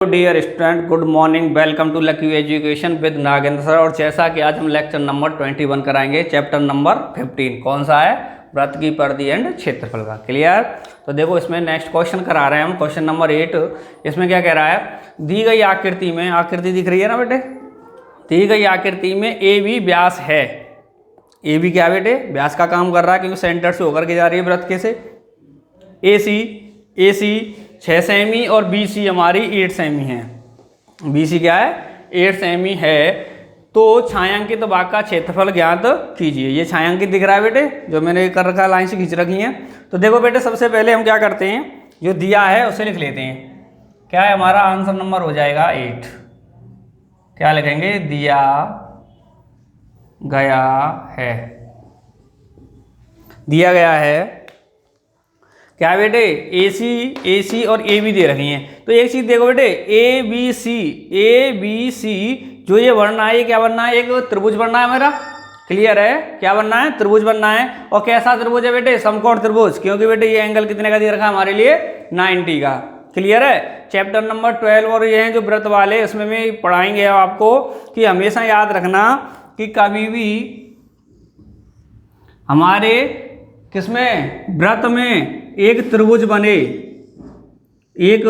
Dear student, good morning. Welcome to lucky education with Nagendra sir. और जैसा कि आज हम लेक्चर नंबर 21 कराएंगे, चैप्टर नंबर 15 कौन सा है? वृत्त की परिधि एंड क्षेत्रफल का। क्लियर? तो देखो, इसमें नेक्स्ट क्वेश्चन करा रहे हैं हम, क्वेश्चन नंबर 8। इसमें क्या कह रहा है? दी गई आकृति में, आकृति दिख रही है ना बेटे, दी गई आकृति में ए बी व्यास है। ए बी क्या बेटे? व्यास का काम कर रहा है, क्योंकि सेंटर से होकर के जा रही है वृत्त के से। ए सी 6 सेमी और बी सी हमारी 8 सेमी है। बी सी क्या है? 8 सेमी है। तो छायांकित भाग का क्षेत्रफल ज्ञात कीजिए। ये छायांकित दिख रहा है बेटे, जो मैंने कर रखा है, लाइन से खींच रखी है। तो देखो बेटे, सबसे पहले हम क्या करते हैं, जो दिया है उसे लिख लेते हैं। क्या है हमारा आंसर? नंबर हो जाएगा 8। क्या लिखेंगे? दिया गया है, दिया गया है। क्या बेटे? ए सी और ए बी दे रखी हैं। तो एक चीज देखो बेटे, ए बी सी जो ये बनना है, ये क्या बनना है? एक त्रिभुज बनना है मेरा। क्लियर है? क्या बनना है? त्रिभुज बनना है। और कैसा त्रिभुज है बेटे? समकोण त्रिभुज। क्योंकि बेटे ये एंगल कितने का दे रखा है हमारे लिए? 90 का। क्लियर है? चैप्टर नंबर 12 और ये हैं जो वृत्त वाले, इसमें में पढ़ाएंगे आपको कि हमेशा याद रखना कि कभी भी हमारे किसमें, वृत्त में एक त्रिभुज बने, एक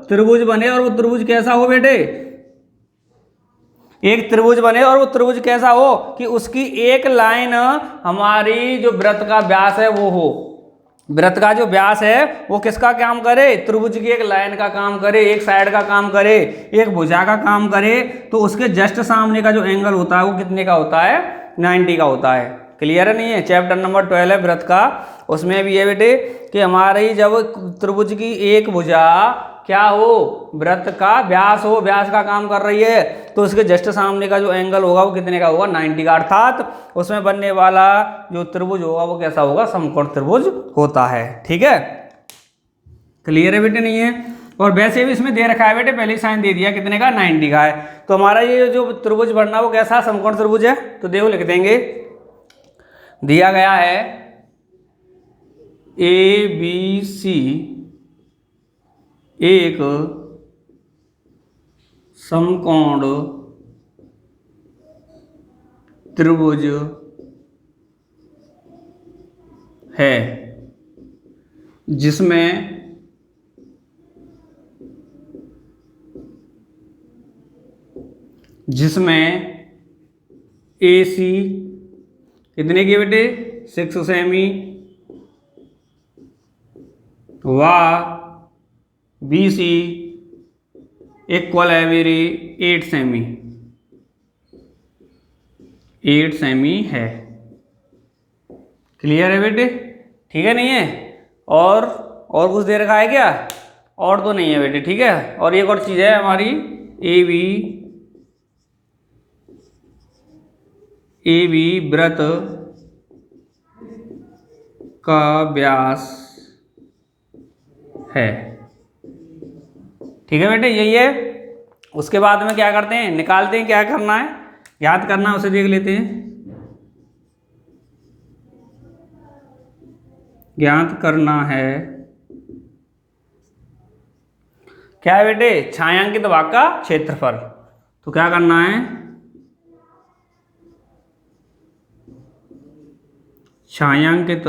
त्रिभुज बने, और वो त्रिभुज कैसा हो बेटे? एक त्रिभुज बने और वो त्रिभुज कैसा हो कि उसकी एक लाइन हमारी जो वृत्त का व्यास है वो हो। वृत्त का जो व्यास है वो किसका काम करे? त्रिभुज की एक लाइन का काम करे, एक साइड का काम करे, एक भुजा का काम करे। तो उसके जस्ट सामने का जो एंगल होता है वो कितने का होता है? 90 का होता है। क्लियर नहीं है? चैप्टर नंबर 12 है वृत्त का, उसमें भी है बेटे कि हमारी जब त्रिभुज की एक भुजा क्या हो? वृत्त का व्यास हो, व्यास का काम कर रही है, तो उसके जस्ट सामने का जो एंगल होगा वो कितने का होगा? 90 का। अर्थात उसमें बनने वाला जो त्रिभुज होगा वो कैसा होगा? समकोण त्रिभुज होता है। ठीक है? क्लियर है बेटे? नहीं है? और वैसे भी इसमें दे रखा है बेटे, पहले साइन दे दिया, कितने का? 90 का है। तो हमारा ये जो त्रिभुज बनना वो कैसा? समकोण त्रिभुज है। तो देखो लिख देंगे, दिया गया है ए बी सी एक समकोण त्रिभुज है, जिसमें ए सी कितने की बेटे? 6 सेमी व बी सी इक्वल है मेरी 8 सेमी, 8 सेमी है। क्लियर है बेटे? ठीक है? नहीं है? और कुछ दे रखा है क्या? और तो नहीं है बेटे। ठीक है? और एक और चीज़ है हमारी, ए बी वृत्त का व्यास है। ठीक है बेटे? यही है। उसके बाद में क्या करते हैं? निकालते हैं। क्या करना है? याद करना, उसे देख लेते हैं। ज्ञात करना है क्या है बेटे? छायांकित भाग का क्षेत्रफल। तो क्या करना है? छायांकित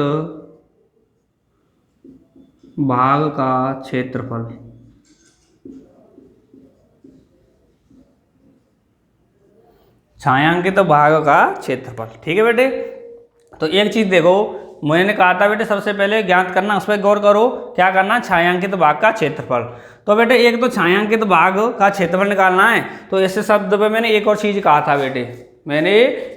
भाग का क्षेत्रफल। छायांकित भाग का क्षेत्रफल। ठीक है बेटे? तो एक चीज देखो, मैंने कहा था बेटे सबसे पहले ज्ञात करना, उस पर गौर करो। क्या करना? छायांकित भाग का क्षेत्रफल। तो बेटे एक तो छायांकित भाग का क्षेत्रफल निकालना है। तो इस शब्द पे मैंने एक और चीज कहा था बेटे, मैंने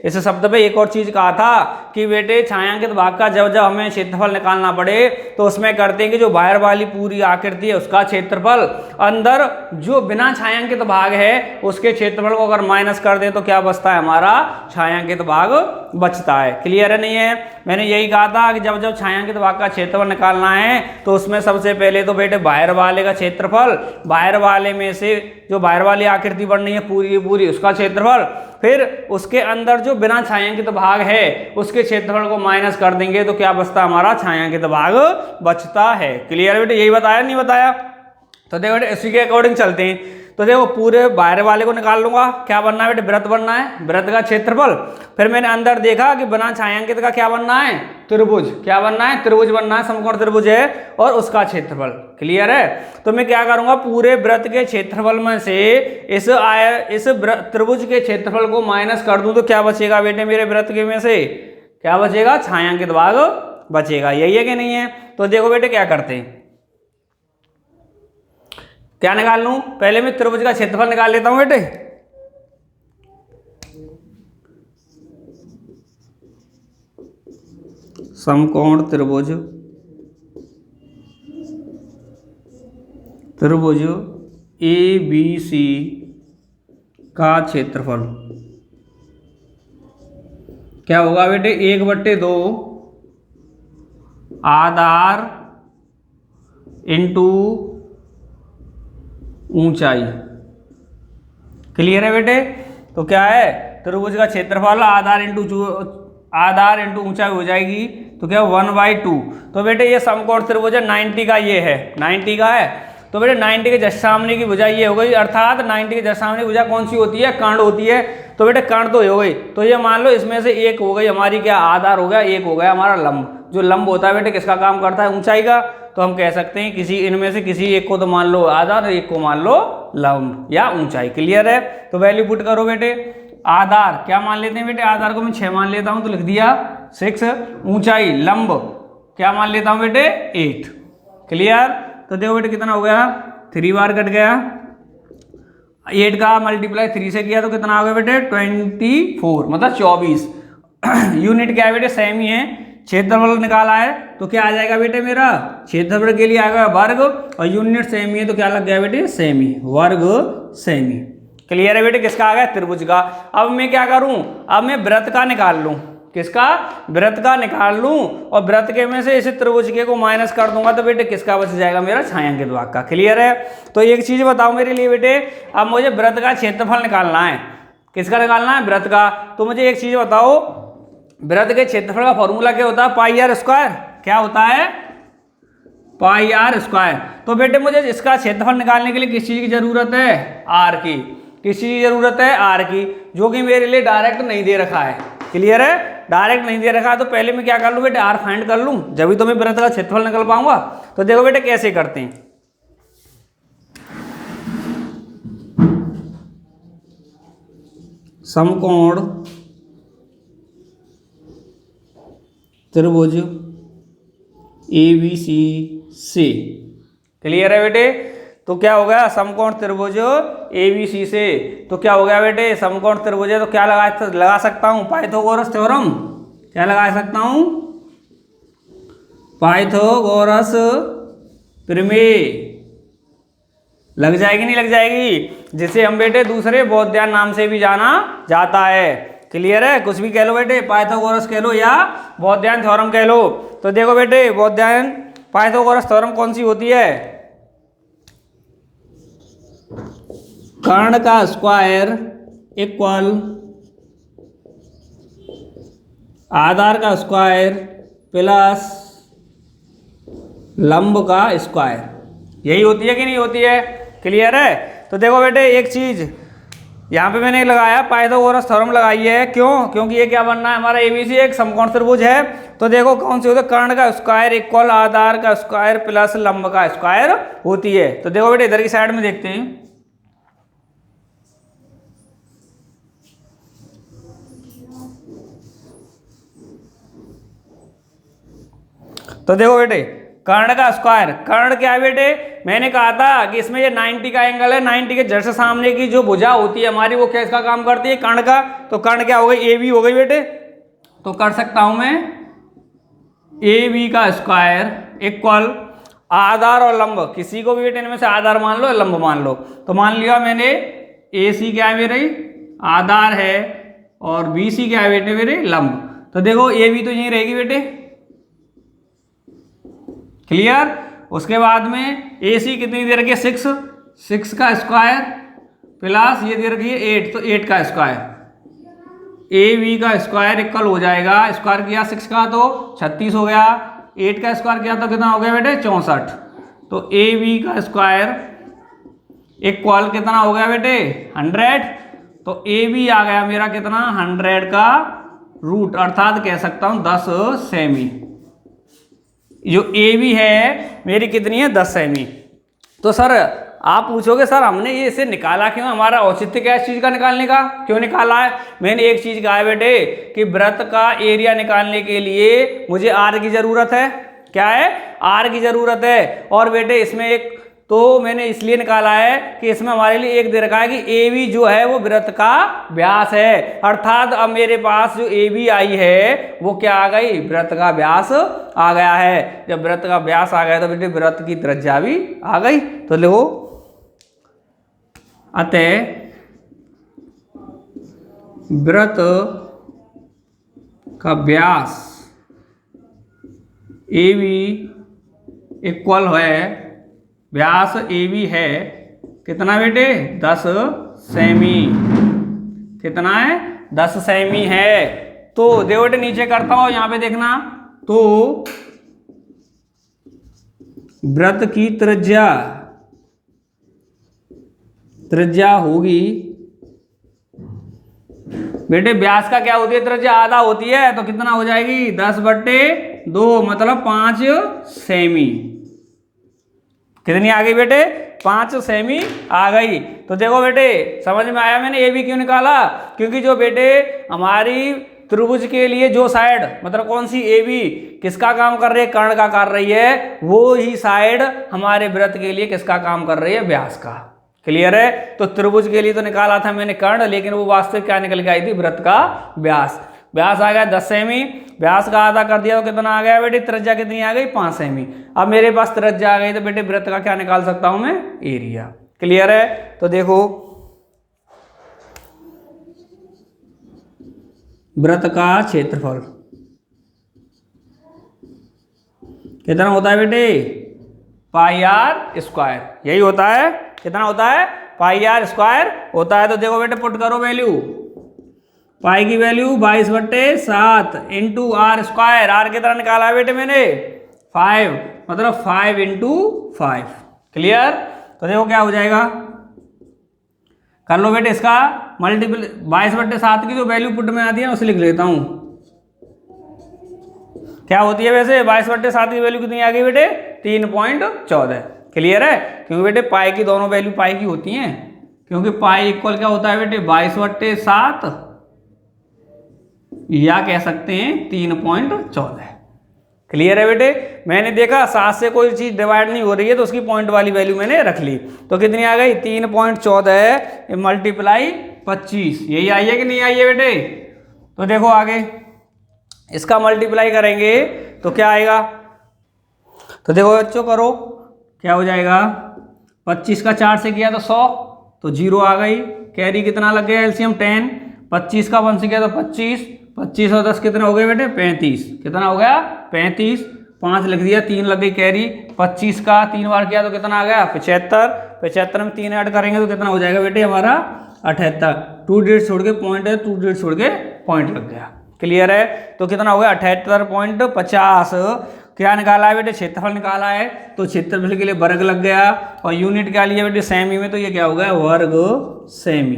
इस शब्द पे एक और चीज कहा था कि बेटे छायांकित भाग का जब हमें क्षेत्रफल निकालना पड़े तो उसमें करते हैं कि जो बाहर वाली पूरी आकृति है उसका क्षेत्रफल, अंदर जो बिना छायांकित भाग है उसके क्षेत्रफल को अगर माइनस कर दें तो क्या बचता है? हमारा छायांकित भाग बचता है। क्लियर है? नहीं है? मैंने यही कहा था कि जब छायांकित भाग का क्षेत्रफल निकालना है तो उसमें सबसे पहले तो बेटे बाहर वाले का क्षेत्रफल, बाहर वाले में से जो बाहर वाली आकृति बननी है पूरी पूरी उसका क्षेत्रफल, फिर उसके अंदर जो बिना छायांकित भाग है उसके क्षेत्रफल को माइनस कर देंगे तो क्या बचता? हमारा छायांकित भाग बचता है। क्लियर बेटे? यही बताया नहीं बताया? तो देखो बेटे इसी के अकॉर्डिंग चलते हैं। तो देखो पूरे बाहर वाले को निकाल लूंगा, क्या बनना है बेटे, वृत्त बनना है, वृत्त का क्षेत्रफल। फिर मैंने अंदर देखा कि बना छायांकित का क्या बनना है, त्रिभुज, क्या बनना है, त्रिभुज बनना है, समकोण त्रिभुज है और उसका क्षेत्रफल। क्लियर है। तो मैं क्या करूंगा, पूरे वृत्त के क्षेत्रफल में से इस त्रिभुज के क्षेत्रफल को माइनस कर दूं तो क्या बचेगा बेटे, मेरे वृत्त के में से क्या बचेगा, छायांकित भाग बचेगा। यही है कि नहीं है। तो देखो बेटे क्या करते हैं, क्या निकाल लूं, पहले मैं त्रिभुज का क्षेत्रफल निकाल लेता हूं बेटे। समकोण त्रिभुज, त्रिभुज ABC का क्षेत्रफल क्या होगा बेटे, 1/2 आधार इंटू ऊंचाई। क्लियर है बेटे। तो क्या है, त्रिभुज का क्षेत्रफल आधार इंटू ऊंचाई हो जाएगी, तो क्या 1/2। तो बेटे ये समकोण त्रिभुज है, 90 का ये है, 90 का है। तो बेटे 90 के जस्ट सामने की भुजा ये हो गई, अर्थात 90 के जस्ट सामने की भुजा कौन सी होती है, कर्ण होती है। तो बेटे कर्ण तो हो गई, तो ये मान लो इसमें से एक हो गई हमारी क्या, आधार हो गया, एक हो गया हमारा लंब। जो लंब होता है बेटे किसका काम करता है, ऊंचाई का। तो हम कह सकते हैं किसी इनमें से किसी एक को तो मान लो आधार, एक को मान लो लंब या ऊंचाई। क्लियर है। तो वैल्यू पुट करो बेटे, आधार क्या मान लेते हैं बेटे, आधार को मैं 6 मान लेता हूं तो लिख दिया 6, ऊंचाई लंब क्या मान लेता हूं बेटे 8। क्लियर। तो देखो बेटे कितना हो गया, 3 बार कट गया, 8 का मल्टीप्लाई 3 से किया तो कितना आ गया बेटे 24, मतलब 24। यूनिट क्या है बेटे, सेम ही है। क्षेत्रफल निकाला है तो क्या आ जाएगा बेटे, मेरा क्षेत्रफल के लिए आ गया वर्ग, और यूनिट सेम ही है तो क्या लग गया बेटे, सेम ही, वर्ग सेम ही। क्लियर है बेटे, किसका आ गया, त्रिभुज का। अब मैं क्या करूं, अब मैं वृत्त का निकाल लूं, किसका, वृत्त का निकाल लूं, और वृत्त के में से इसे त्रिभुज के को माइनस कर दूंगा तो बेटे किसका बच जाएगा, मेरा छायांकित भाग का। क्लियर है। तो एक चीज बताओ मेरे लिए बेटे, अब मुझे वृत्त का क्षेत्रफल निकालना है, किसका निकालना है, वृत्त का। तो मुझे एक चीज बताओ, वृत्त के क्षेत्रफल का फॉर्मूला क्या होता है, पाई आर स्क्वायर। क्या होता है, पाई आर स्क्वायर। तो बेटे मुझे इसका क्षेत्रफल निकालने के लिए किस चीज की जरूरत है, आर की। किस चीज की जरूरत है, आर की, जो कि मेरे लिए डायरेक्ट नहीं दे रखा है। क्लियर है, डायरेक्ट नहीं दे रखा है। तो पहले मैं क्या कर लूं बेटे, आर फाइंड कर लूं, जब तो मैं वृत्त का क्षेत्रफल निकल पाऊंगा। तो देखो बेटे कैसे करते हैं, समकोण त्रिभुज ABC से। क्लियर है बेटे। तो क्या हो गया, समकोण त्रिभुज ABC से। तो क्या हो गया बेटे, समकोण त्रिभुज है तो क्या लगा सकता हूं, पाइथागोरस थ्योरम। क्या लगा सकता हूं, पाइथागोरस प्रमेय। लग जाएगी नहीं लग जाएगी, जिसे हम बेटे दूसरे बोधायन नाम से भी जाना जाता है। क्लियर है, कुछ भी कह लो बेटे, पाइथागोरस कह लो या बोधायन थ्योरम कह लो। तो देखो बेटे बोधायन पाइथागोरस थ्योरम कौन सी होती है, कर्ण का स्क्वायर इक्वल आधार का स्क्वायर प्लस लंब का स्क्वायर, यही होती है कि नहीं होती है। क्लियर है। तो देखो बेटे एक चीज यहाँ पे मैंने लगाया, पाइथागोरस थ्योरम लगाई है, क्यों, क्योंकि ये क्या बनना है हमारा ABC एक समकोण त्रिभुज है। तो देखो कौन सी होती है, कर्ण का स्क्वायर इक्वल आधार का स्क्वायर प्लस लंब का स्क्वायर होती है। तो देखो बेटे इधर की साइड में देखते हैं, तो देखो बेटे कर्ण का स्क्वायर, कर्ण क्या है बेटे, मैंने कहा था कि इसमें ये 90 का एंगल है, 90 के जस्ट सामने की जो भुजा होती है हमारी वो क्या इसका काम करती है, कर्ण का। तो कर्ण क्या हो गई, AB हो गई बेटे। तो कर सकता हूं मैं AB का स्क्वायर इक्वल आधार और लंब, किसी को भी बेटे इनमें से आधार मान लो लंब मान लो। तो मान लिया मैंने AC क्या है मेरी आधार है और BC क्या है बेटे मेरे लंब। तो देखो AB तो यही रहेगी बेटे। क्लियर। उसके बाद में AC कितनी दे रखी है 6 का स्क्वायर प्लस ये दे रखी है 8, तो 8 का स्क्वायर, AB का स्क्वायर इक्वल हो जाएगा, स्क्वायर किया 6 का तो 36 हो गया, 8 का स्क्वायर किया तो कितना हो गया बेटे 64। तो AB का स्क्वायर इक्वल कितना हो गया बेटे 100। तो ए बी आ गया मेरा कितना 100 का रूट, अर्थात कह सकता हूं 10 सेमी। जो ए बी है मेरी कितनी है 10 सेमी। तो सर आप पूछोगे सर हमने ये इसे निकाला क्यों, हमारा औचित्य क्या इस चीज का निकालने का, क्यों निकाला है? मैंने एक चीज कहा है बेटे कि वृत्त का एरिया निकालने के लिए मुझे आर की जरूरत है। क्या है? आर की जरूरत है। और बेटे इसमें एक तो मैंने इसलिए निकाला है कि इसमें हमारे लिए एक दे रखा है कि ए बी जो है वो वृत्त का व्यास है, अर्थात अब मेरे पास जो ए बी आई है वो क्या आ गई, वृत्त का व्यास आ गया है। जब वृत्त का व्यास आ गया तो बेटे वृत्त की त्रिज्या भी आ गई। तो लिखो अतः वृत्त का व्यास ए बी इक्वल है, व्यास ए बी है कितना बेटे 10 सेमी। कितना है 10 सेमी है। तो देखो बेटे नीचे करता हूं, यहां पे देखना, तो वृत्त की त्रिज्या होगी बेटे, व्यास का क्या होती है त्रिज्या आधा होती है, तो कितना हो जाएगी 10/2 मतलब 5 सेमी। कितनी आ गई बेटे 5 सेमी आ गई। तो देखो बेटे समझ में आया मैंने ए बी क्यों निकाला, क्योंकि जो बेटे हमारी त्रिभुज के लिए जो साइड मतलब कौन सी ए बी किसका काम कर रही है, कर्ण का कर रही है, वो ही साइड हमारे वृत्त के लिए किसका काम कर रही है, व्यास का। क्लियर है? तो त्रिभुज के लिए तो निकाला था मैंने कर्ण, लेकिन वो वास्तविक क्या निकल के आई थी, वृत्त का व्यास। व्यास आ गया 10 सेमी, व्यास का आधा कर दिया तो कितना आ गया बेटे, त्रिज्या कितनी आ गई 5 सेमी। अब मेरे पास त्रिज्या आ गई तो बेटे वृत्त का क्या निकाल सकता हूं मैं, एरिया। क्लियर है? तो देखो वृत्त का क्षेत्रफल कितना होता है बेटे, पाई आर स्क्वायर, यही होता है। कितना होता है, पाई आर स्क्वायर होता है। तो देखो बेटे पुट करो वैल्यू, पाई की value 22/7 into r square. R कितना निकाला है बेटे मैंने 5, मतलब 5 इंटू 5। क्लियर? तो देखो क्या हो जाएगा, कर लो बेटे इसका मल्टीपल। 22/7 की जो वैल्यू पुट में आती है उसे लिख लेता हूं। क्या होती है वैसे 22/7 की वैल्यू कितनी आ गई बेटे 3.14। क्लियर है? क्योंकि बेटे पाई की दोनों वैल्यू पाई की होती हैं, क्योंकि पाई इक्वल क्या होता है बेटे 22/7 या कह सकते हैं 3.14। क्लियर है बेटे? मैंने देखा 7 से कोई चीज डिवाइड नहीं हो रही है तो उसकी पॉइंट वाली वैल्यू मैंने रख ली। तो कितनी आ गई 3.14 मल्टीप्लाई 25, यही आई है कि नहीं आई है बेटे? तो देखो आगे इसका मल्टीप्लाई करेंगे तो क्या आएगा, तो देखो बच्चों करो क्या हो जाएगा, 25 का 4 से किया तो 100, तो 0 आ गई। कैरी कितना लग गया एलसीएम 10, 25 का 1 से किया तो 25, 25 और 10 कितने हो गए बेटे 35। कितना हो गया 35, 5 लिख दिया, 3 लग गई कैरी। 25 का 3 बार किया तो कितना आ गया 75, 75 में 3 ऐड करेंगे तो कितना हो जाएगा बेटे हमारा 78। 2 डिजिट छोड़ के पॉइंट है, 2 डिजिट छोड़ के पॉइंट लग गया। क्लियर है? तो कितना हो गया 78.50। क्या निकाला है बेटे, क्षेत्रफल निकाला है। तो क्षेत्रफल के लिए वर्ग लग गया, और यूनिट क्या लिया बेटे सेमी में, तो ये क्या हो गया वर्ग सेमी।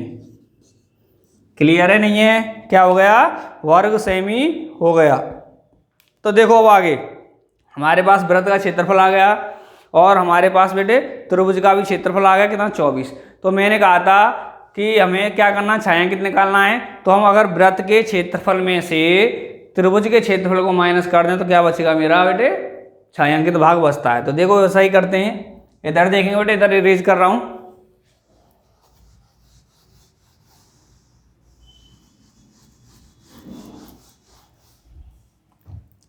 क्लियर है नहीं है? क्या हो गया वर्ग सेमी हो गया। तो देखो अब आगे हमारे पास वृत्त का क्षेत्रफल आ गया, और हमारे पास बेटे त्रिभुज का भी क्षेत्रफल आ गया कितना 24। तो मैंने कहा था कि हमें क्या करना, छायांकित निकालना है। तो हम अगर वृत्त के क्षेत्रफल में से त्रिभुज के क्षेत्रफल को माइनस कर दें तो क्या बचेगा मेरा बेटे, छायांकित भाग बचता है। तो देखो वैसा ही करते हैं, इधर देखेंगे बेटे, इधर इरेज कर रहा हूं।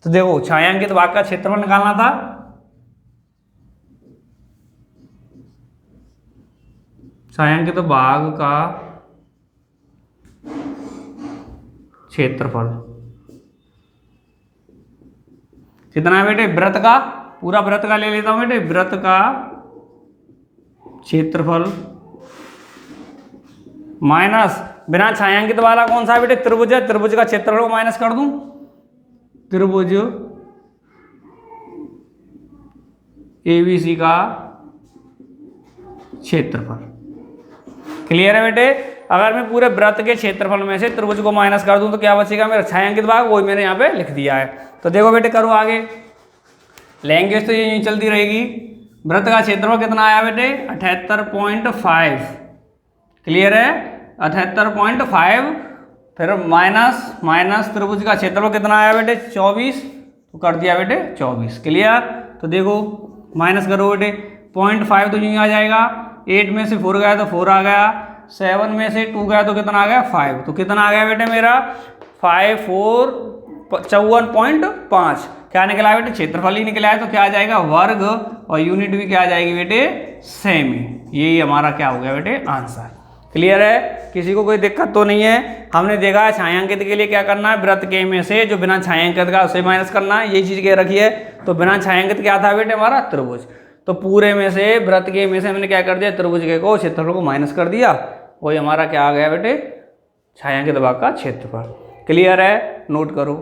तो देखो छायांकित भाग का क्षेत्रफल निकालना था, छायांकित भाग का क्षेत्रफल कितना है बेटे, वृत्त का पूरा वृत्त का ले लेता हूं बेटे, वृत्त का क्षेत्रफल माइनस बिना छायांकित वाला कौन सा है बेटे, त्रिभुज है, त्रिभुज का क्षेत्रफल को माइनस कर दूं, त्रिभुज एबीसी का क्षेत्रफल। क्लियर है बेटे। अगर मैं पूरे वृत्त के क्षेत्रफल में से त्रिभुज को माइनस कर दूं तो क्या बचेगा मेरा छायांकित भाग, वही मैंने यहाँ पे लिख दिया है। तो देखो बेटे करो आगे, लैंग्वेज तो ये चलती रहेगी। वृत्त का क्षेत्रफल कितना आया बेटे 78.5, क्लियर है 78.5, फिर माइनस त्रिभुज का क्षेत्रफल कितना आया बेटे 24, तो कर दिया बेटे 24, क्लियर। तो देखो माइनस करो बेटे 0.5 तो यूँ आ जाएगा, 8 में से 4 गया तो 4 आ गया, 7 में से 2 गया तो कितना आ गया 5, तो कितना आ गया बेटे मेरा 54.5, क्या निकला बेटे क्षेत्रफल ही निकला है। तो क्या आ जाएगा वर्ग, और यूनिट भी क्या आ जाएगी बेटे सेमी। यही हमारा क्या हो गया बेटे आंसर। क्लियर है, किसी को कोई दिक्कत तो नहीं है। हमने देखा है छायांकित के लिए क्या करना है, वृत्त के में से जो बिना छायांकित का उसे माइनस करना है, यही चीज कह रखी है। तो बिना छायांकित क्या था बेटे हमारा त्रिभुज, तो पूरे में से वृत्त के में से हमने क्या कर दिया त्रिभुज के को क्षेत्रफल को माइनस कर दिया, वही हमारा क्या आ गया बेटे छायांकित भाग का क्षेत्रफल। क्लियर है, नोट करो।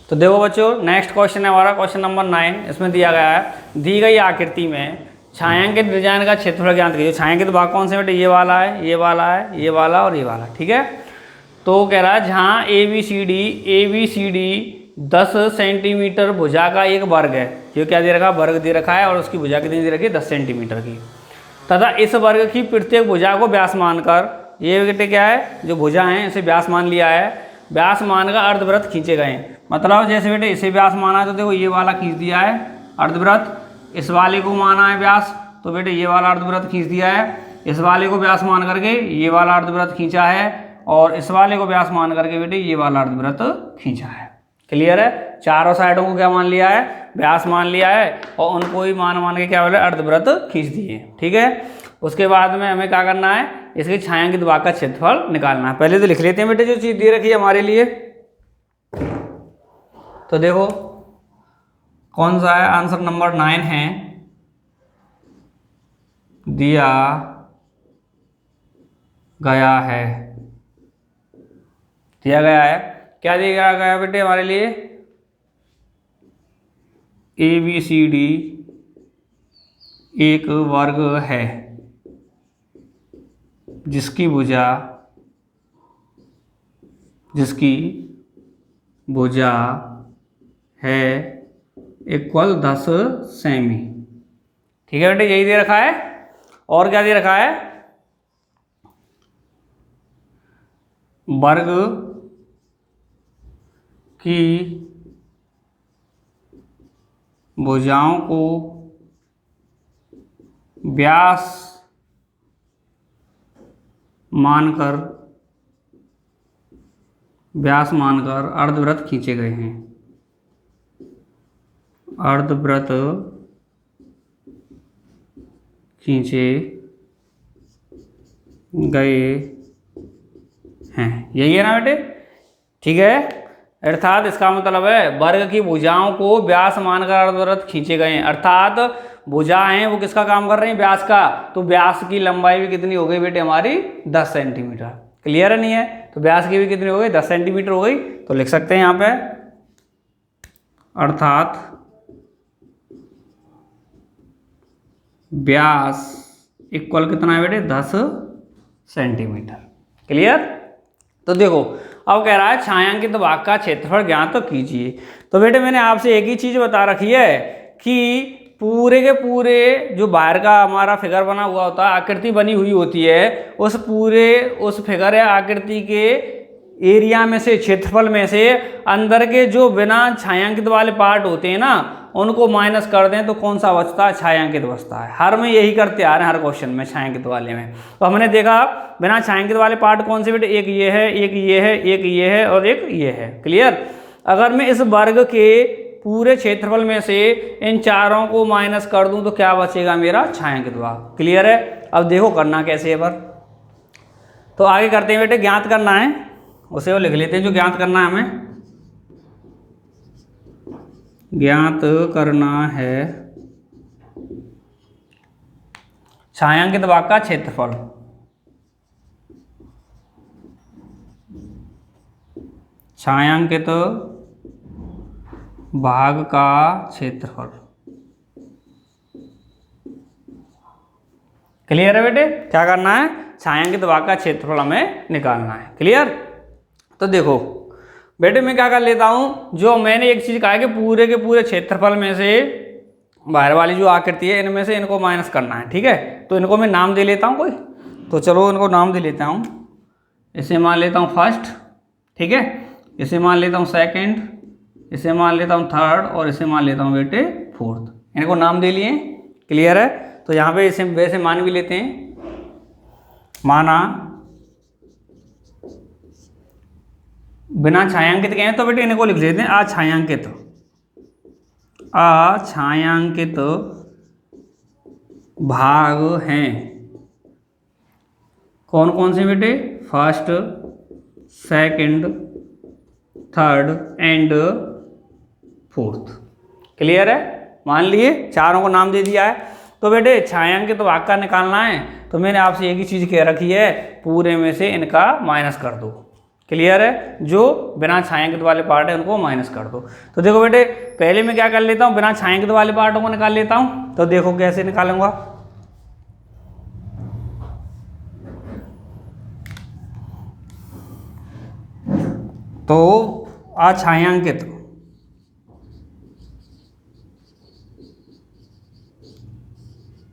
तो देखो बच्चों नेक्स्ट क्वेश्चन है हमारा क्वेश्चन नंबर 9। इसमें दिया गया है दी गई आकृति में छायांकित डिजाइन का क्षेत्रफल ज्ञात कीजिए। छायांकित भाग कौन से बेटे, ये वाला है, ये वाला है, ये वाला और ये वाला, ठीक है। तो कह रहा है जहाँ A B C D 10 centimetre भुजा का एक वर्ग है, जो क्या दे रखा है वर्ग दे रखा है, और उसकी भुजा कितनी दे रखी है 10 सेंटीमीटर की, तथा इस वर्ग की प्रत्येक भुजा को व्यास मानकर, ये बेटे क्या है जो भुजा है इसे व्यास मान लिया है, व्यास मानकर अर्धवृत्त खींचे गए। मतलब जैसे बेटे इसे व्यास माना है तो देखो ये वाला खींच दिया है अर्धवृत्त, इस वाले को माना है व्यास तो बेटे ये वाला अर्धवृत्त खींच दिया है, इस वाले को व्यास मान करके ये वाला अर्धवृत्त खींचा है, और इस वाले को व्यास मान करके बेटे ये वाला अर्धवृत्त खींचा है। क्लियर है, चारों साइडों को क्या मान लिया है व्यास मान लिया है, और उनको ही मान के क्या बोले अर्धवृत्त खींच दिए, ठीक है। उसके बाद में हमें क्या करना है, इसके छायांकित भाग का क्षेत्रफल निकालना है। पहले तो लिख लेते हैं बेटे जो चीज दे रखी है हमारे लिए। तो देखो कौन सा है, आंसर नंबर 9 है, दिया गया है, दिया गया है, क्या दिया गया बेटे हमारे लिए ए बी सी डी एक वर्ग है जिसकी भुजा है इक्वल 10 सेमी, ठीक है बेटे यही दे रखा है। और क्या दे रखा है, वर्ग की भुजाओं को व्यास मानकर अर्धवृत्त खींचे गए हैं, अर्धवृत्त खींचे गए हैं, यही है ना बेटे, ठीक है। अर्थात इसका मतलब है वर्ग की भुजाओं को व्यास मानकर अर्धवृत्त खींचे गए हैं, अर्थात भुजा हैं वो किसका काम कर रही हैं व्यास का, तो व्यास की लंबाई भी कितनी हो गई बेटे हमारी 10 सेंटीमीटर। क्लियर है नहीं है, तो व्यास की भी कितनी हो गई 10 सेंटीमीटर हो गई। तो लिख सकते हैं यहाँ पे अर्थात व्यास इक्वल कितना है बेटे 10 सेंटीमीटर। क्लियर। तो देखो अब कह रहा है छायांकित भाग का क्षेत्रफल ज्ञात कीजिए। तो बेटे मैंने आपसे एक ही चीज बता रखी है कि पूरे के पूरे जो बाहर का हमारा फिगर बना हुआ होता है, आकृति बनी हुई होती है, उस फिगर या आकृति के एरिया में से, क्षेत्रफल में से अंदर के जो बिना छायांकित वाले पार्ट होते हैं ना उनको माइनस कर दें तो कौन सा बचता है, छायांकित बचता है। हर में यही करते आ रहे हैं, हर क्वेश्चन में छायांकित वाले में। तो हमने देखा बिना छायांकित वाले पार्ट कौन से बेटे, एक ये है, एक ये है, एक ये है और एक ये है। क्लियर। अगर मैं इस वर्ग के पूरे क्षेत्रफल में से इन चारों को माइनस कर दूं तो क्या बचेगा मेरा, छायांकित भाग। क्लियर है। अब देखो करना कैसे है पर, तो आगे करते हैं बेटे, ज्ञात करना है उसे वो लिख लेते हैं जो ज्ञात करना है हमें। ज्ञात करना है छायांकित भाग का क्षेत्रफल। छायांकित भाग का क्षेत्रफल क्लियर है बेटे? क्या करना है, छायांकित भाग का क्षेत्रफल हमें निकालना है। क्लियर? तो देखो बेटे मैं क्या कर लेता हूँ, जो मैंने एक चीज़ कहा है कि पूरे के पूरे क्षेत्रफल में से बाहर वाली जो आकृति है इनमें से इनको माइनस करना है। ठीक है, तो इनको मैं नाम दे लेता हूँ कोई, तो चलो इनको नाम दे लेता हूँ। इसे मान लेता हूँ फर्स्ट, ठीक है, इसे मान लेता हूँ सेकंड, इसे मान लेता हूँ थर्ड और इसे मान लेता हूँ बेटे फोर्थ। इनको नाम दे लिए। क्लियर है? तो यहाँ पे इसे वैसे मान भी लेते हैं, माना बिना छायांकित के हैं तो बेटे इनको लिख लेते हैं अछायांकित। अछायांकित भाग हैं कौन कौन से बेटे? First, second, third and fourth. Clear है? मान लिए चारों को नाम दे दिया है। तो बेटे छायांकित भाग का निकालना है तो मैंने आपसे एक ही चीज़ कह रखी है, पूरे में से इनका माइनस कर दो। क्लियर है? जो बिना छायांकित वाले पार्ट है उनको माइनस कर दो। तो देखो बेटे पहले मैं क्या कर लेता हूँ, बिना छायांकित वाले पार्टों को निकाल लेता हूँ। तो देखो कैसे निकालूंगा, तो अछायांकित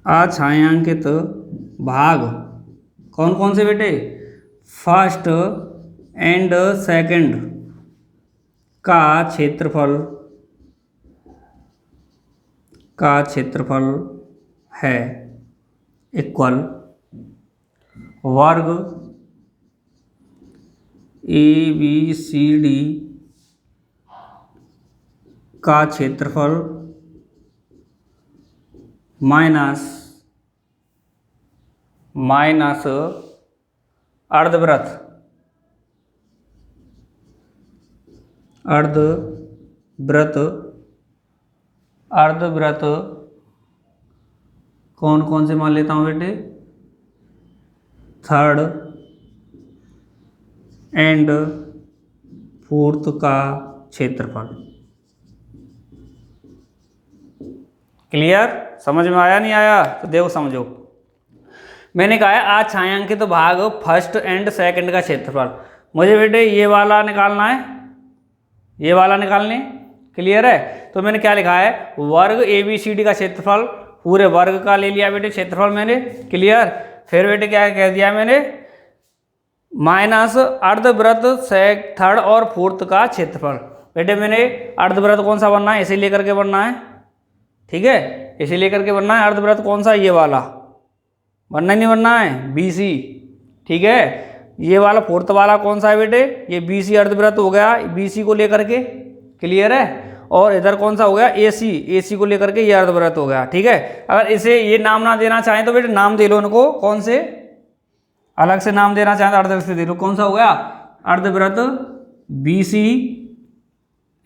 अछायांकित भाग कौन कौन से बेटे? फर्स्ट एंड सेकंड का क्षेत्रफल है इक्वल वर्ग ABCD का क्षेत्रफल माइनस अर्धवृत्त कौन कौन से मान लेता हूँ बेटे? थर्ड एंड फोर्थ का क्षेत्रफल। क्लियर? समझ में आया नहीं आया? तो देखो समझो, मैंने कहा है अछायांकित भाग फर्स्ट एंड सेकंड का क्षेत्रफल। मुझे बेटे ये वाला निकालना है, ये वाला निकालने। क्लियर है? तो मैंने क्या लिखा है, वर्ग ABCD का क्षेत्रफल, पूरे वर्ग का ले लिया बेटे क्षेत्रफल मैंने। क्लियर? फिर बेटे क्या कह दिया मैंने, माइनस अर्धवृत्त थर्ड और फोर्थ का क्षेत्रफल। बेटे मैंने अर्धवृत्त कौन सा बनना है, इसे लेकर के बनना है। ठीक है, इसे लेकर के बनना है। अर्धवृत्त कौन सा? ये वाला बनना ही नहीं बनना है, BC। ठीक है, ये वाला फोर्थ वाला कौन सा है बेटे? ये BC अर्धवृत्त हो गया, BC को लेकर के। क्लियर है? और इधर कौन सा हो गया? AC को लेकर के ये अर्धवृत्त हो गया। ठीक है, अगर इसे ये नाम ना देना चाहें तो बेटे नाम दे लो इनको, कौन से अलग से नाम देना चाहें तो अर्धवृत्त से दे लो। कौन सा हो गया? अर्धवृत्त BC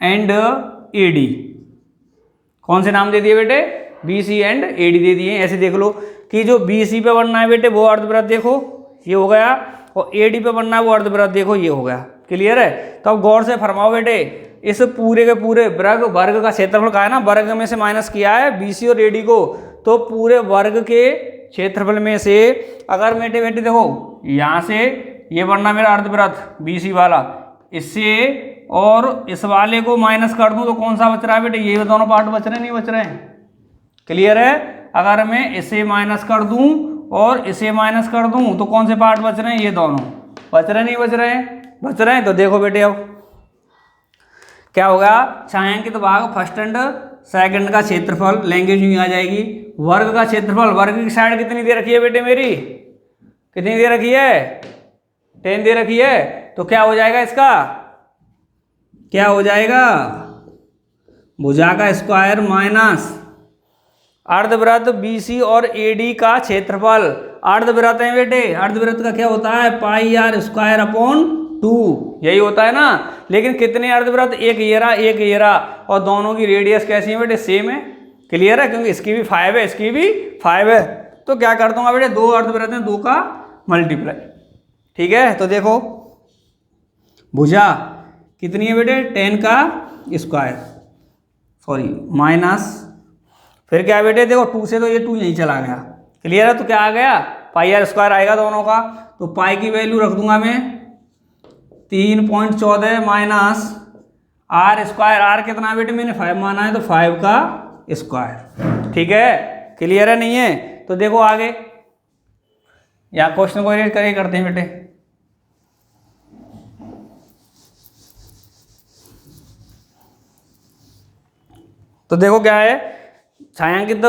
एंड AD। कौन से नाम दे दिए बेटे? BC एंड AD दे दिए। ऐसे देख लो कि जो BC पे बनना है बेटे वो अर्धवृत्त देखो ये हो गया, और AD पे बनना है वो अर्धवृत्त देखो ये हो गया। क्लियर है? तो अब गौर से फरमाओ बेटे, इस पूरे के पूरे वर्ग का क्षेत्रफल का है ना, वर्ग में से माइनस किया है BC और AD को, तो पूरे वर्ग के क्षेत्रफल में से अगर बेटे देखो यहाँ से ये बनना मेरा अर्धवृत्त BC वाला, इससे और इस वाले को माइनस कर दूं तो कौन सा बच रहा है बेटे? ये दोनों पार्ट बच रहे नहीं बच रहे हैं? क्लियर है? अगर मैं इसे माइनस कर दूं और इसे माइनस कर दूं तो कौन से पार्ट बच रहे हैं? ये दोनों बच रहे नहीं बच रहे हैं? बच रहे हैं। तो देखो बेटे अब क्या होगा, छायांकित भाग फर्स्ट एंड सेकंड का क्षेत्रफल लैंग्वेज में आ जाएगी। वर्ग का क्षेत्रफल, वर्ग की साइड कितनी दे रखी है बेटे मेरी? कितनी दे रखी है? 10 दे रखी है। तो क्या हो जाएगा इसका? क्या हो जाएगा? भुजा का स्क्वायर माइनस अर्धवृत्त BC और AD का क्षेत्रफल। अर्धवृत्त है बेटे, अर्धवृत्त का क्या होता है? पाई r स्क्वायर अपॉन 2, यही होता है ना। लेकिन कितने अर्धवृत्त? एक ये रहा, और दोनों की रेडियस कैसी है बेटे? सेम है। क्लियर है? क्योंकि इसकी भी 5 है, इसकी भी 5 है। तो क्या कर दूंगा बेटे, 2 अर्धवृत्त हैं, 2 का मल्टीप्लाई। ठीक है, तो देखो भुजा कितनी है बेटे? 10 का स्क्वायर, सॉरी माइनस, फिर क्या है बेटे देखो 2 से तो ये 2 यहीं चला गया। क्लियर है? तो क्या आ गया, पाई आर स्क्वायर आएगा दोनों का। तो पाई की वैल्यू रख दूंगा मैं 3.14 माइनस आर स्क्वायर। आर कितना बेटे मैंने 5 माना है, तो 5 का स्क्वायर। ठीक है, क्लियर है नहीं है? तो देखो आगे या क्वेश्चन को रीड करके करते हैं बेटे। तो देखो क्या है, छायांकित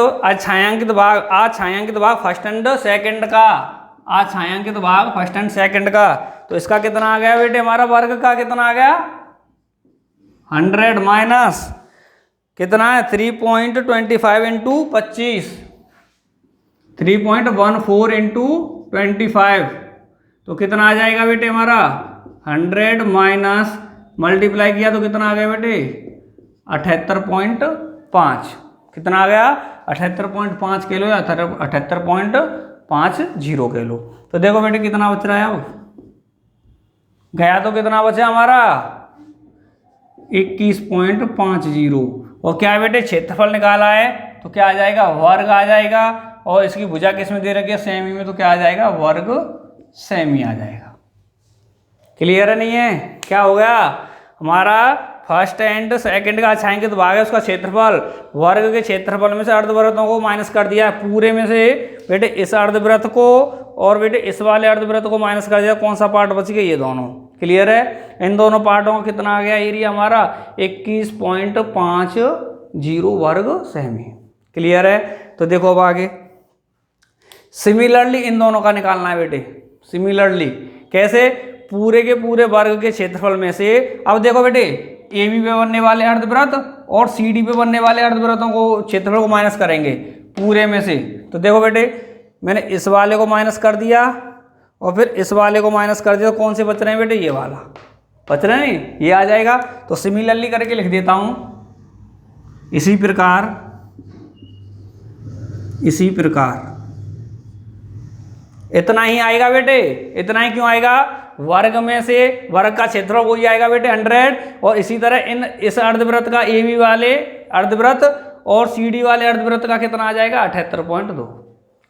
भाग फर्स्ट एंड सेकंड का, आज छायांकित भाग फर्स्ट एंड सेकंड का। तो इसका कितना आ गया बेटे, हमारा वर्ग का कितना आ गया 100 माइनस कितना है 3.25 इंटू 25, 3.14 इंटू 25, तो कितना आ जाएगा बेटे हमारा 100 माइनस मल्टीप्लाई किया तो कितना आ गया बेटे 78.5। कितना आ गया 78.5 किलो या 78.50 किलो। तो देखो बेटे कितना बच रहा है, अब गया तो कितना बचा हमारा 21.50। और क्या है बेटे क्षेत्रफल निकाला है, तो क्या आ जाएगा वर्ग आ जाएगा। और इसकी भुजा किस में दे रखी है, सेमी में, तो क्या आ जाएगा वर्ग सेमी आ जाएगा। क्लियर है नहीं है? क्या हो गया हमारा फर्स्ट एंड सेकंड का छायांकित भाग है, उसका क्षेत्रफल वर्ग के क्षेत्रफल में से अर्धवृत्तों को माइनस कर दिया, पूरे में से बेटे इस अर्धवृत्त को और बेटे इस वाले अर्धवृत्त को माइनस कर दिया। कौन सा पार्ट बच गया, ये दोनों। क्लियर है? इन दोनों पार्टों का कितना आ गया एरिया हमारा 21.50 वर्ग सेमी। क्लियर है? तो देखो अब आगे सिमिलरली इन दोनों का निकालना है बेटे। सिमिलरली कैसे, पूरे के पूरे वर्ग के क्षेत्रफल में से, अब देखो बेटे ए बी पे बनने वाले अर्धवृत्त और सी डी पे बनने वाले अर्धवृत्तों को क्षेत्रफल को माइनस करेंगे पूरे में से। तो देखो बेटे मैंने इस वाले को माइनस कर दिया और फिर इस वाले को माइनस कर दिया, तो कौन से बच रहे हैं बेटे, ये वाला बच रहे हैं, ये आ जाएगा। तो सिमिलरली करके लिख देता हूं, इसी प्रकार इतना ही आएगा बेटे। इतना ही क्यों आएगा, वर्ग में से वर्ग का क्षेत्रफल वही आएगा बेटे 100। और इसी तरह इस अर्धवृत्त का ए बी वाले अर्धवृत्त और सी डी वाले अर्धवृत्त का कितना आ जाएगा 78.2।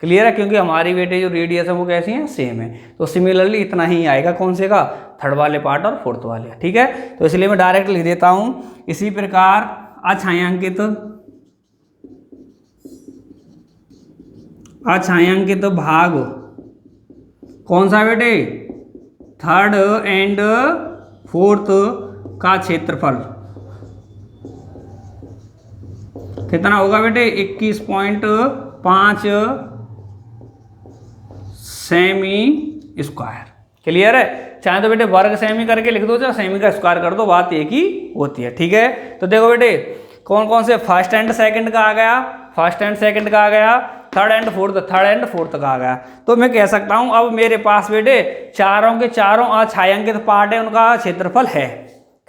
क्लियर है? क्योंकि हमारी बेटे जो रेडियस है वो कैसी है, सेम है। तो सिमिलरली इतना ही आएगा, कौन से का, थर्ड वाले पार्ट और फोर्थ वाले। ठीक है, तो इसलिए मैं डायरेक्ट लिख देता हूं, इसी प्रकार अछायांकित भाग कौन सा बेटे, थर्ड एंड फोर्थ का क्षेत्रफल कितना होगा बेटे 21.5 सेमी स्क्वायर। क्लियर है? चाहे तो बेटे वर्ग सेमी करके लिख दो, चाहे सेमी का स्क्वायर कर दो, बात एक ही होती है। ठीक है, तो देखो बेटे कौन कौन से, फर्स्ट एंड सेकंड का आ गया, फर्स्ट एंड सेकंड का आ गया, थर्ड एंड फोर्थ का आ गया। तो मैं कह सकता हूं अब मेरे पास बेटे चारों के चारों छायांकित पार्ट है, उनका क्षेत्रफल है।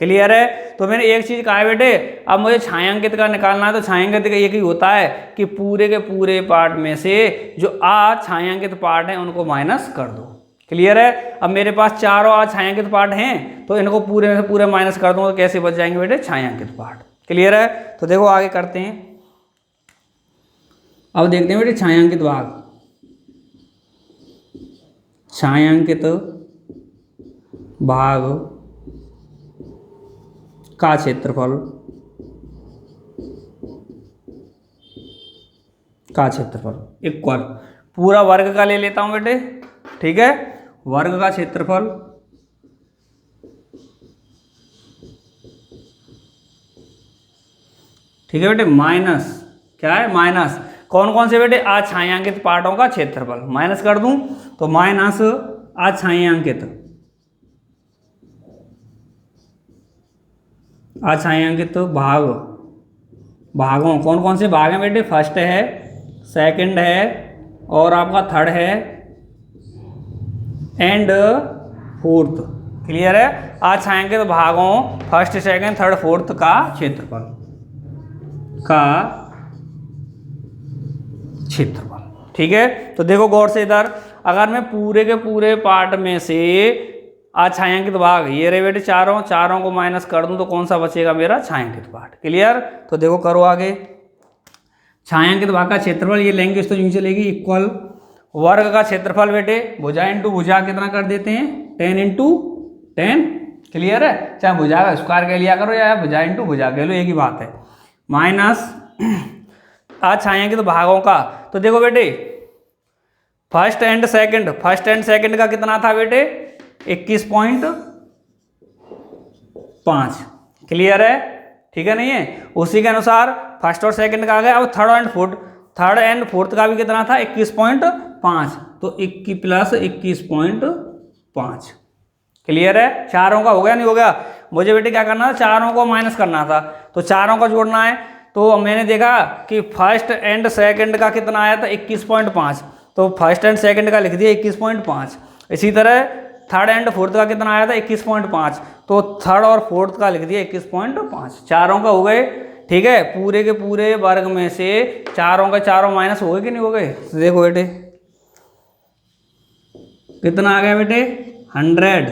क्लियर है? तो मैंने एक चीज कहा है बेटे, अब मुझे छायांकित का निकालना है, तो छायांकित का एक ही होता है कि पूरे के पूरे पार्ट में से जो छायांकित पार्ट है उनको माइनस कर दो। क्लियर है? अब मेरे पास चारों छायांकित पार्ट हैं, तो इनको पूरे में से पूरे माइनस कर दूंगा, तो कैसे बच जाएंगे बेटे छायांकित पार्ट। क्लियर है? तो देखो आगे करते हैं, अब देखते हैं बेटे छायांकित भाग, छायांकित भाग का क्षेत्रफल इक्वल, पूरा वर्ग का ले लेता हूं बेटे। ठीक है, वर्ग का क्षेत्रफल ठीक है बेटे माइनस, क्या है माइनस, कौन कौन से बेटे छायांकित पार्टों का क्षेत्रफल माइनस कर दूं, तो माइनस अछायांकित भागों कौन कौन से भाग हैं बेटे, फर्स्ट है, सेकंड है और आपका थर्ड है एंड फोर्थ। क्लियर है? अछायांकित भागों फर्स्ट सेकंड थर्ड फोर्थ का क्षेत्रफल ठीक है, तो देखो गौर से इधर, अगर मैं पूरे के पूरे पार्ट में से छायांकित भाग ये रहे बेटे चारों को माइनस कर दूं, तो कौन सा बचेगा मेरा छायांकित पार्ट। क्लियर? तो देखो करो आगे, छायांकित भाग का क्षेत्रफल, ये लैंग्वेज तो यूं चलेगी, इक्वल वर्ग का क्षेत्रफल बेटे भुजा इंटू भुजा कितना कर देते हैं 10 इंटू 10, क्लियर है, चाहे भुजा का स्क्वायर कह लिया करो या भुजा इंटू भुजा कह लो, एक ही बात है। माइनस आज छायांकित भागों का, तो देखो बेटे फर्स्ट एंड सेकंड का कितना था बेटे 21.5, क्लियर है, ठीक है नहीं है। उसी के अनुसार फर्स्ट और सेकंड का आ गया। अब थर्ड एंड फोर्थ का भी कितना था 21.5, तो 21 प्लस 21.5, क्लियर है। चारों का हो गया नहीं हो गया, मुझे बेटे क्या करना था चारों को माइनस करना था, तो चारों का जोड़ना है। तो मैंने देखा कि फर्स्ट एंड सेकंड का कितना आया था 21.5, तो फर्स्ट एंड सेकंड का लिख दिया 21.5। इसी तरह थर्ड एंड फोर्थ का कितना आया था 21.5, तो थर्ड और फोर्थ का लिख दिया 21.5। चारों का हो गए, ठीक है। पूरे के पूरे वर्ग में से चारों का चारों माइनस हो गए कि नहीं हो गए, देखो बेटे कितना आ गया बेटे 100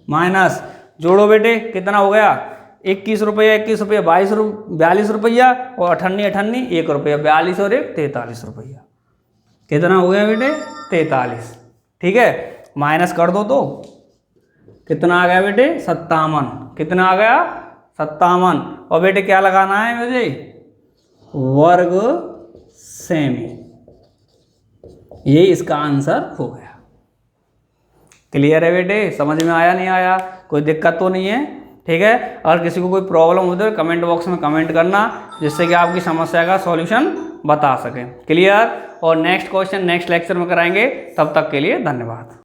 माइनस, जोड़ो बेटे कितना हो गया 21 रुपया 42 रुपया और 98 1 रुपया, 42 और 1 43 रुपया, कितना हो गया बेटे 43, ठीक है। माइनस कर दो तो कितना आ गया बेटे 57, कितना आ गया 57। और बेटे क्या लगाना है मुझे वर्ग सेमी, ये इसका आंसर हो गया। क्लियर है बेटे, समझ में आया नहीं आया, कोई दिक्कत तो नहीं है, ठीक है। अगर किसी को कोई प्रॉब्लम हो तो कमेंट बॉक्स में कमेंट करना, जिससे कि आपकी समस्या का सॉल्यूशन बता सकें, क्लियर। और नेक्स्ट क्वेश्चन नेक्स्ट लेक्चर में कराएंगे, तब तक के लिए धन्यवाद।